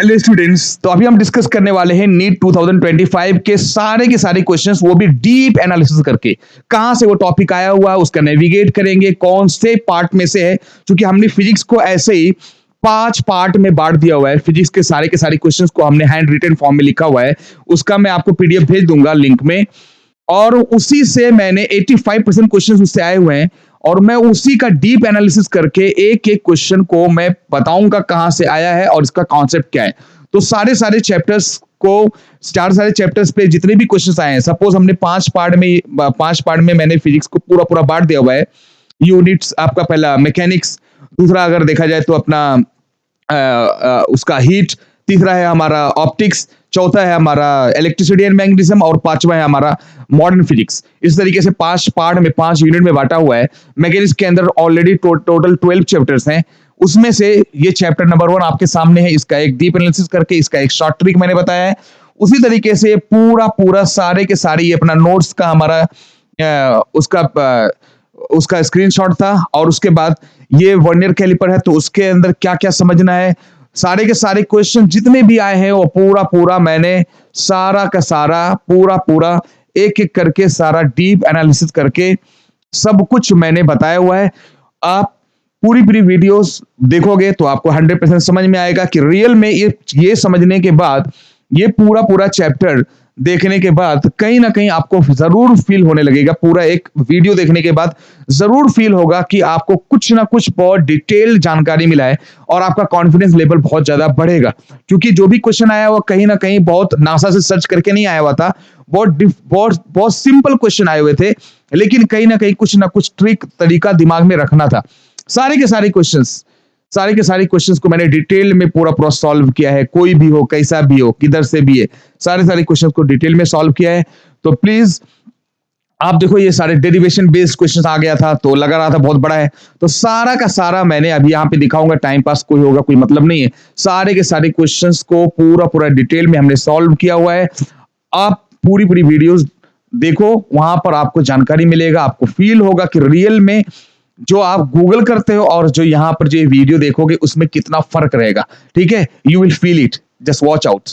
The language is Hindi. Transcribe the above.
हेलो स्टूडेंट्स, तो अभी हम डिस्कस करने वाले हैं नीट 2025 के सारे क्वेश्चंस, वो भी डीप एनालिसिस करके। कहां से वो टॉपिक आया हुआ है उसका नेविगेट करेंगे, कौन से पार्ट में से है, क्योंकि हमने फिजिक्स को ऐसे ही 5 पार्ट में बांट दिया हुआ है। फिजिक्स के सारे क्वेश्चंस को हमने हैंड रिटन फॉर्म में लिखा हुआ है, उसका मैं आपको पीडीएफ भेज दूंगा लिंक में। और उसी से मैंने 85% क्वेश्चंस उससे आए हुए हैं, और मैं उसी का डीप एनालिसिस करके एक एक क्वेश्चन को मैं बताऊंगा कहां से आया है और इसका कॉन्सेप्ट क्या है। तो सारे चैप्टर्स को, सारे चैप्टर्स पे जितने भी क्वेश्चंस आए हैं, सपोज हमने 5 पार्ट में मैंने फिजिक्स को पूरा बांट दिया हुआ है। यूनिट्स आपका पहला मैकेनिक्स, दूसरा अगर देखा जाए तो अपना उसका हीट, तीसरा है हमारा ऑप्टिक्स, चौथा है हमारा इलेक्ट्रिसिटी एंड मैग्नेटिज्म, और पांचवा है हमारा मॉडर्न फिजिक्स। इस तरीके से 5 पार्ट में 5 यूनिट में बांटा हुआ है। मैकेनिक्स के अंदर ऑलरेडी टोटल 12 चैप्टर्स हैं, उसमें से ये चैप्टर नंबर 1 आपके सामने है। इसका एक डीप एनालिसिस करके इसका एक शॉर्ट ट्रिक मैंने बताया है। उसी तरीके से पूरा सारे के सारे ये अपना नोट्स का हमारा उसका स्क्रीनशॉट था, और उसके बाद ये वर्नियर कैलिपर है, तो उसके अंदर क्या क्या समझना है, सारे के सारे क्वेश्चन जितने भी आए हैं वो पूरा मैंने सारा का सारा पूरा एक एक करके सारा डीप एनालिसिस करके सब कुछ मैंने बताया हुआ है। आप पूरी वीडियोस देखोगे तो आपको 100% समझ में आएगा कि रियल में ये समझने के बाद, ये पूरा चैप्टर देखने के बाद कहीं ना कहीं आपको जरूर फील होने लगेगा, पूरा एक वीडियो देखने के बाद जरूर फील होगा कि आपको कुछ ना कुछ बहुत डिटेल्ड जानकारी मिला है, और आपका कॉन्फिडेंस लेवल बहुत ज्यादा बढ़ेगा। क्योंकि जो भी क्वेश्चन आया वो कहीं ना कहीं बहुत नासा से सर्च करके नहीं आया हुआ था, बहुत सिंपल क्वेश्चन आए हुए थे, लेकिन कहीं ना कुछ ट्रिक तरीका दिमाग में रखना था। सारे के सारे क्वेश्चंस को मैंने डिटेल में पूरा सॉल्व किया है। कोई भी हो, कैसा भी हो, किधर से भी है, सारे क्वेश्चंस को डिटेल में सॉल्व किया है। तो प्लीज आप देखो, ये सारे डेरिवेशन बेस्ड क्वेश्चंस आ गया था तो लगा रहा था बहुत बड़ा है, तो सारा का सारा मैंने अभी यहाँ पे दिखाऊंगा। टाइम पास कोई होगा, कोई मतलब नहीं है। सारे के सारे क्वेश्चंस को पूरा डिटेल में हमने सॉल्व किया हुआ है। आप पूरी वीडियोस देखो, वहां पर आपको जानकारी मिलेगा, आपको फील होगा कि रियल में जो आप गूगल करते हो और जो यहाँ पर जो वीडियो देखोगे उसमें कितना फर्क रहेगा। ठीक है, you will feel it, just watch out.